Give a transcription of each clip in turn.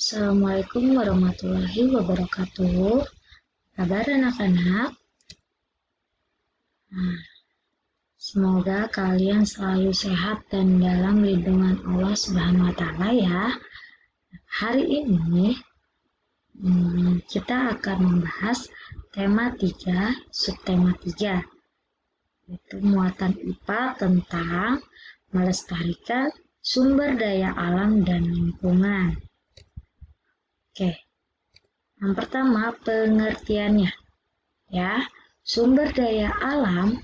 Assalamualaikum warahmatullahi wabarakatuh. Kabar anak-anak? Nah, semoga kalian selalu sehat dan dalam lindungan Allah Subhanahu wa Ta'ala ya. Hari ini kita akan membahas tema 3, subtema 3, yaitu muatan IPA tentang melestarikan sumber daya alam dan lingkungan. Oke, yang pertama pengertiannya ya. Sumber daya alam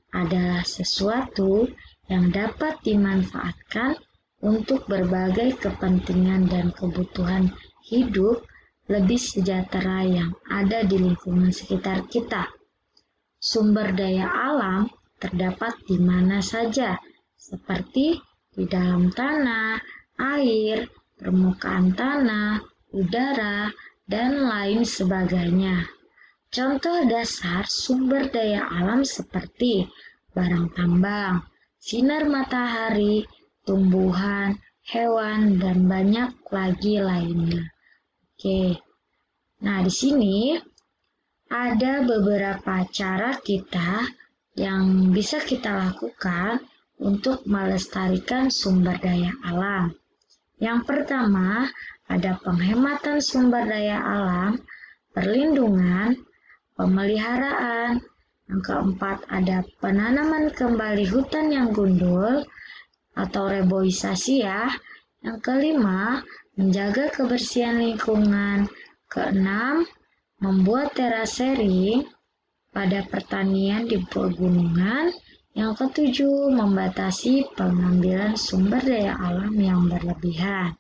adalah sesuatu yang dapat dimanfaatkan untuk berbagai kepentingan dan kebutuhan hidup lebih sejahtera yang ada di lingkungan sekitar kita. Sumber daya alam terdapat di mana saja, seperti di dalam tanah, air, permukaan tanah, udara, dan lain sebagainya. Contoh dasar sumber daya alam seperti barang tambang, sinar matahari, tumbuhan, hewan, dan banyak lagi lainnya. Oke. Nah, di sini ada beberapa cara kita yang bisa kita lakukan untuk melestarikan sumber daya alam. Yang pertama, ada penghematan sumber daya alam, perlindungan, pemeliharaan. Yang keempat, ada penanaman kembali hutan yang gundul atau reboisasi ya. Yang kelima, menjaga kebersihan lingkungan. Keenam, membuat terasering pada pertanian di pegunungan. Yang ketujuh, membatasi pengambilan sumber daya alam yang berlebihan.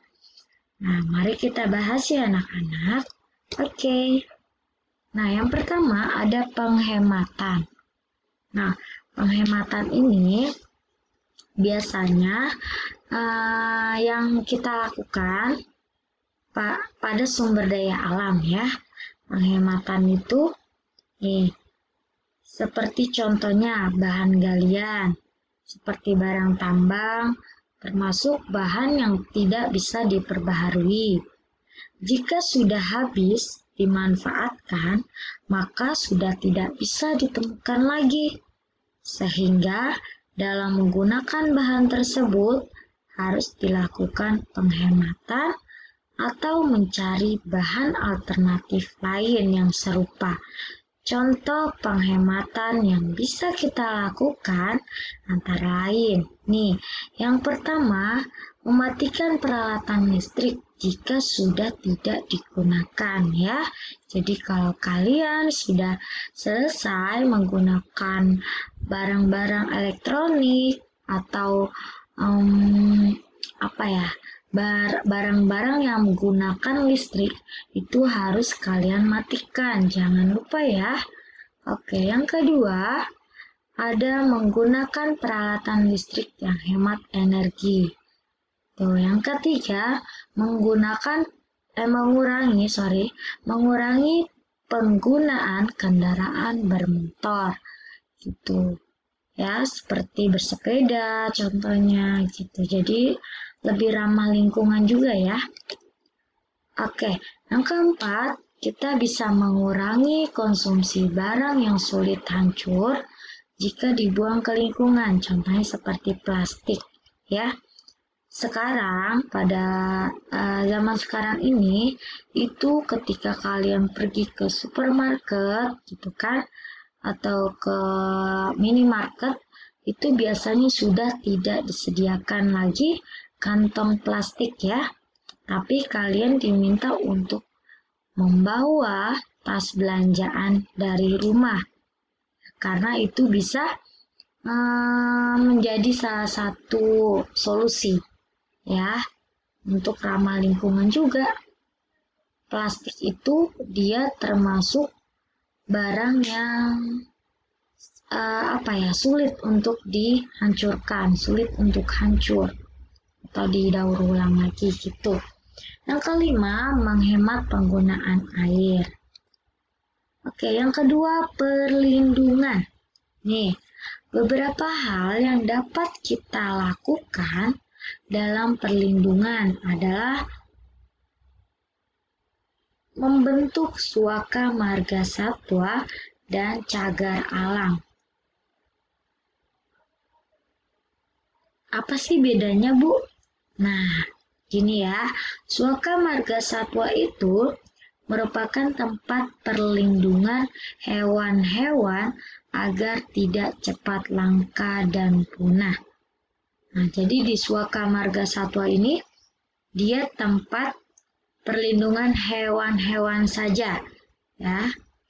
Nah, mari kita bahas ya anak-anak. Oke. Nah, yang pertama ada penghematan. Nah, penghematan ini biasanya yang kita lakukan pada sumber daya alam ya. Penghematan itu seperti contohnya bahan galian, seperti barang tambang, termasuk bahan yang tidak bisa diperbaharui. Jika sudah habis dimanfaatkan, maka sudah tidak bisa ditemukan lagi. Sehingga dalam menggunakan bahan tersebut harus dilakukan penghematan atau mencari bahan alternatif lain yang serupa. Contoh penghematan yang bisa kita lakukan antara lain. Yang pertama, mematikan peralatan listrik jika sudah tidak digunakan ya. Jadi kalau kalian sudah selesai menggunakan barang-barang elektronik atau barang-barang yang menggunakan listrik itu harus kalian matikan, jangan lupa ya. Oke, yang kedua ada menggunakan peralatan listrik yang hemat energi. Yang ketiga mengurangi penggunaan kendaraan bermotor gitu ya, seperti bersepeda contohnya gitu. Jadi lebih ramah lingkungan juga ya. Oke, yang keempat, kita bisa mengurangi konsumsi barang yang sulit hancur jika dibuang ke lingkungan, contohnya seperti plastik ya. Sekarang pada zaman sekarang ini itu ketika kalian pergi ke supermarket gitu kan, atau ke minimarket, itu biasanya sudah tidak disediakan lagi kantong plastik ya, tapi kalian diminta untuk membawa tas belanjaan dari rumah, karena itu bisa menjadi salah satu solusi ya untuk ramah lingkungan juga. Plastik itu dia termasuk barang yang sulit untuk dihancurkan, sulit untuk hancur atau didaur ulang lagi gitu. Yang kelima, menghemat penggunaan air. Oke, yang kedua, perlindungan. Beberapa hal yang dapat kita lakukan dalam perlindungan adalah membentuk suaka marga satwa dan cagar alam. Apa sih bedanya, Bu? Nah, gini ya, suaka marga satwa itu merupakan tempat perlindungan hewan-hewan agar tidak cepat langka dan punah. Nah, jadi di suaka marga satwa ini, dia tempat perlindungan hewan-hewan saja, ya,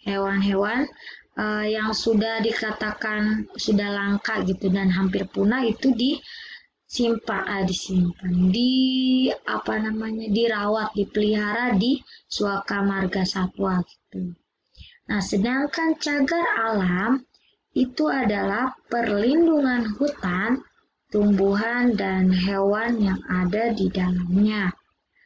hewan-hewan yang sudah dikatakan sudah langka gitu dan hampir punah itu dirawat, dipelihara di suaka marga satwa gitu. Nah, sedangkan cagar alam itu adalah perlindungan hutan, tumbuhan dan hewan yang ada di dalamnya,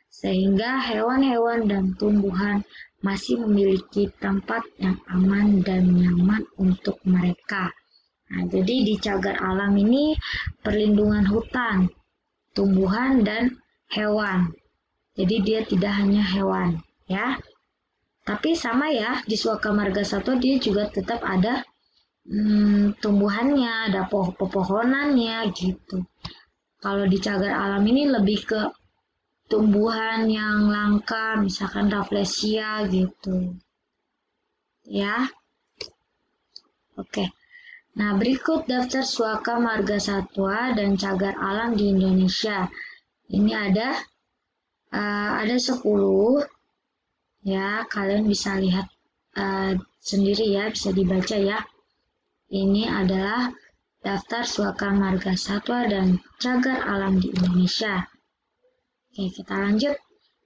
sehingga hewan-hewan dan tumbuhan masih memiliki tempat yang aman dan nyaman untuk mereka. Nah, jadi di cagar alam ini perlindungan hutan, tumbuhan, dan hewan. Jadi dia tidak hanya hewan, ya. Tapi sama ya, di suaka marga satwa dia juga tetap ada tumbuhannya, ada pepohonannya gitu. Kalau di cagar alam ini lebih ke tumbuhan yang langka, misalkan rafflesia gitu. Ya. Oke. Nah, berikut daftar suaka marga satwa dan cagar alam di Indonesia. Ini ada 10. Ya, kalian bisa lihat sendiri ya, bisa dibaca ya. Ini adalah daftar suaka marga satwa dan cagar alam di Indonesia. Oke, kita lanjut.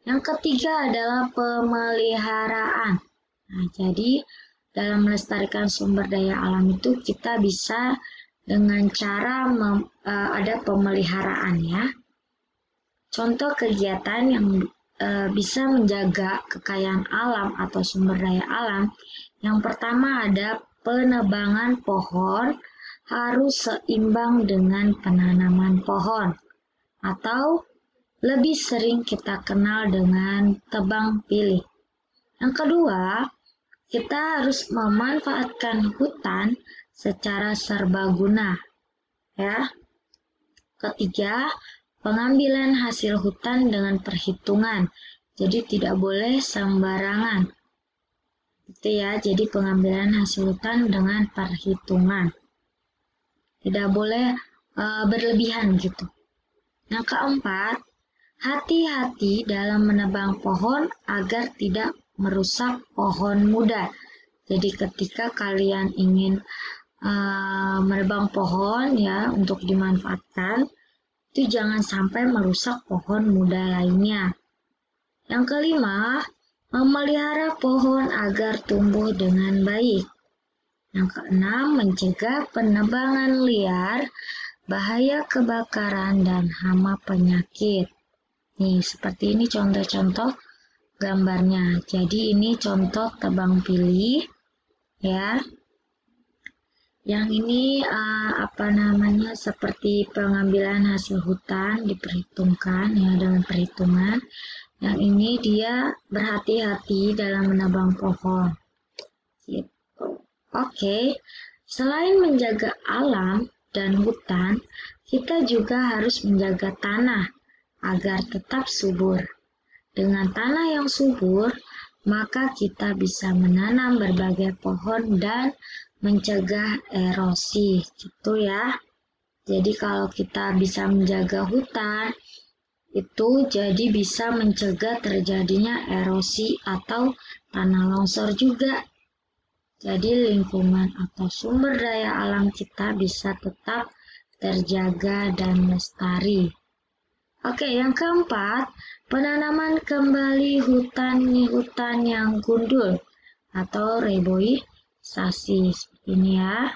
Yang ketiga adalah pemeliharaan. Nah, jadi dalam melestarikan sumber daya alam itu kita bisa dengan cara ada pemeliharaan ya. Contoh kegiatan yang bisa menjaga kekayaan alam atau sumber daya alam. Yang pertama ada penebangan pohon harus seimbang dengan penanaman pohon atau lebih sering kita kenal dengan tebang pilih. Yang kedua, kita harus memanfaatkan hutan secara serbaguna, ya. Ketiga, pengambilan hasil hutan dengan perhitungan. Jadi tidak boleh sembarangan. Gitu ya, jadi pengambilan hasil hutan dengan perhitungan. Tidak boleh berlebihan gitu. Yang keempat, hati-hati dalam menebang pohon agar tidak merusak pohon muda. Jadi ketika kalian ingin menebang pohon ya untuk dimanfaatkan, itu jangan sampai merusak pohon muda lainnya. Yang kelima, memelihara pohon agar tumbuh dengan baik. Yang keenam, mencegah penebangan liar, bahaya kebakaran, dan hama penyakit. Nih, seperti ini contoh-contoh gambarnya. Jadi ini contoh tebang pilih ya. Yang ini seperti pengambilan hasil hutan diperhitungkan ya dengan perhitungan. Yang ini dia berhati-hati dalam menebang pohon. Gitu. Oke. Selain menjaga alam dan hutan, kita juga harus menjaga tanah agar tetap subur. Dengan tanah yang subur, maka kita bisa menanam berbagai pohon dan mencegah erosi, gitu ya. Jadi kalau kita bisa menjaga hutan, itu jadi bisa mencegah terjadinya erosi atau tanah longsor juga. Jadi lingkungan atau sumber daya alam kita bisa tetap terjaga dan lestari. Oke, yang keempat, penanaman kembali hutan yang gundul atau reboisasi seperti ini ya.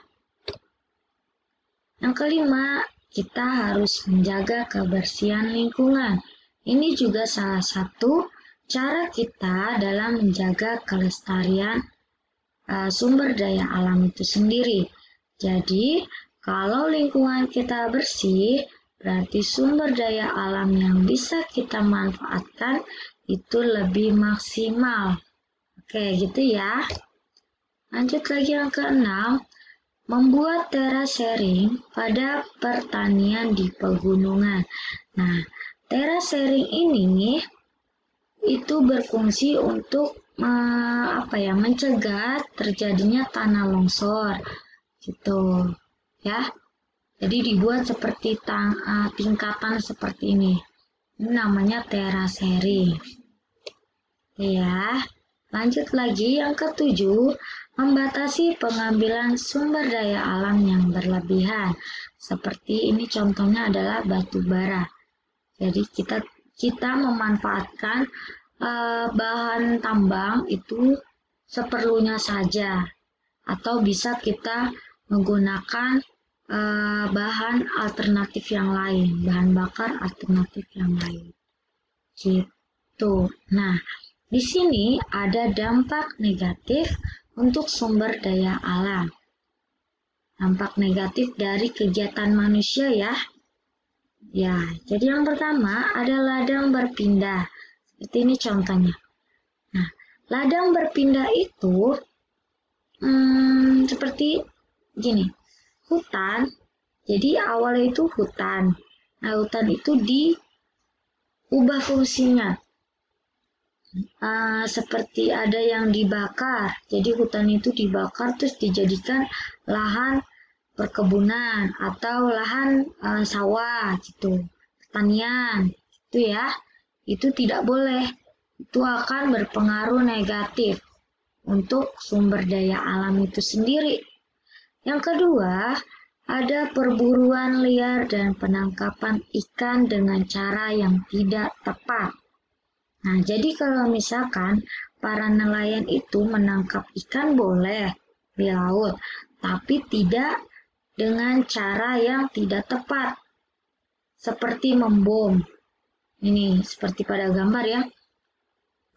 Yang kelima, kita harus menjaga kebersihan lingkungan. Ini juga salah satu cara kita dalam menjaga kelestarian sumber daya alam itu sendiri. Jadi, kalau lingkungan kita bersih, berarti sumber daya alam yang bisa kita manfaatkan itu lebih maksimal Oke, gitu ya. Lanjut lagi yang keenam, membuat terasering pada pertanian di pegunungan. Nah, terasering ini itu berfungsi untuk mencegah terjadinya tanah longsor, gitu ya. Jadi dibuat seperti tingkatan seperti ini. Ini namanya terasering. Ya, lanjut lagi yang ketujuh, membatasi pengambilan sumber daya alam yang berlebihan. Seperti ini contohnya adalah batu bara. Jadi kita memanfaatkan bahan tambang itu seperlunya saja, atau bisa kita menggunakan bahan alternatif yang lain, bahan bakar alternatif yang lain. Gitu. Nah, di sini ada dampak negatif untuk sumber daya alam. Dampak negatif dari kegiatan manusia ya. Ya, jadi yang pertama ada ladang berpindah. Seperti ini contohnya. Nah, ladang berpindah itu seperti gini. Hutan, jadi awalnya itu hutan. Nah, hutan itu diubah fungsinya. Seperti ada yang dibakar. Jadi hutan itu dibakar terus dijadikan lahan perkebunan atau lahan sawah gitu. Pertanian gitu ya. Itu tidak boleh. Itu akan berpengaruh negatif untuk sumber daya alam itu sendiri. Yang kedua, ada perburuan liar dan penangkapan ikan dengan cara yang tidak tepat. Nah, jadi kalau misalkan para nelayan itu menangkap ikan boleh di laut, tapi tidak dengan cara yang tidak tepat. Seperti membom. Ini seperti pada gambar ya.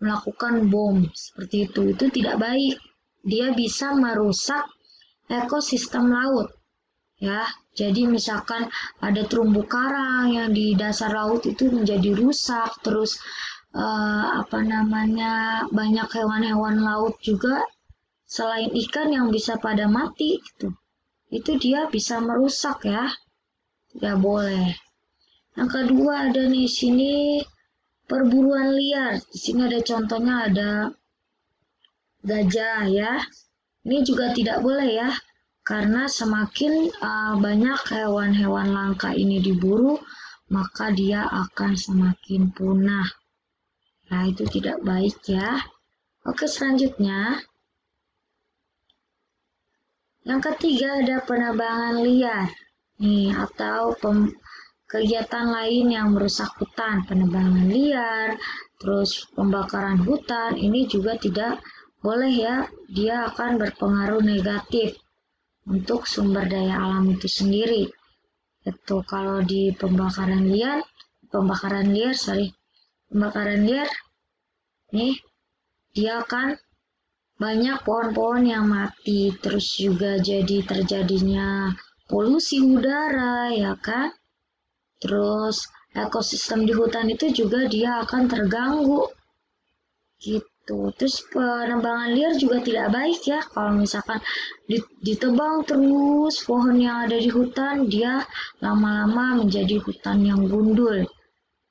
Melakukan bom seperti itu tidak baik. Dia bisa merusak ekosistem laut. Ya, jadi misalkan ada terumbu karang yang di dasar laut itu menjadi rusak, terus banyak hewan-hewan laut juga selain ikan yang bisa pada mati gitu. Itu dia bisa merusak ya. Tidak boleh. Yang kedua ada di sini perburuan liar. Di sini ada contohnya ada gajah ya. Ini juga tidak boleh ya. Karena semakin banyak hewan-hewan langka ini diburu, maka dia akan semakin punah. Nah, itu tidak baik ya. Oke, selanjutnya. Yang ketiga ada penebangan liar. Nih, atau kegiatan lain yang merusak hutan, penebangan liar, terus pembakaran hutan, ini juga tidak boleh ya. Dia akan berpengaruh negatif untuk sumber daya alam itu sendiri. Itu kalau di pembakaran liar, nih dia akan banyak pohon-pohon yang mati, terus juga jadi terjadinya polusi udara ya kan. Terus ekosistem di hutan itu juga dia akan terganggu gitu. Terus penebangan liar juga tidak baik ya. Kalau misalkan ditebang terus pohon yang ada di hutan, dia lama-lama menjadi hutan yang gundul.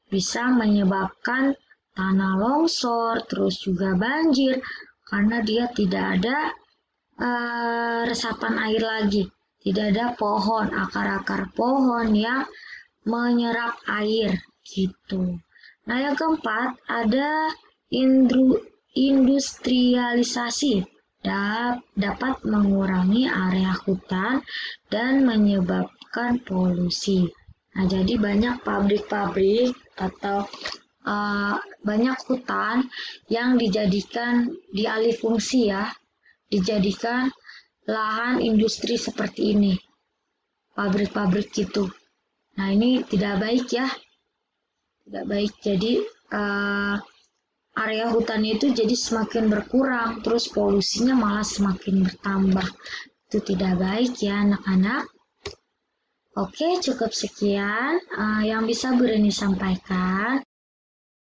Bisa menyebabkan tanah longsor, terus juga banjir, karena dia tidak ada resapan air lagi. Tidak ada pohon, akar-akar pohon yang menyerap air gitu. Nah, yang keempat ada industrialisasi dapat mengurangi area hutan dan menyebabkan polusi. Nah, jadi banyak pabrik-pabrik atau banyak hutan yang dijadikan dialih fungsi ya, dijadikan lahan industri seperti ini, pabrik-pabrik gitu. Nah, ini tidak baik ya, tidak baik. Jadi area hutan itu jadi semakin berkurang, terus polusinya malah semakin bertambah. Itu tidak baik ya anak-anak. Oke, cukup sekian yang bisa Bu Reni sampaikan.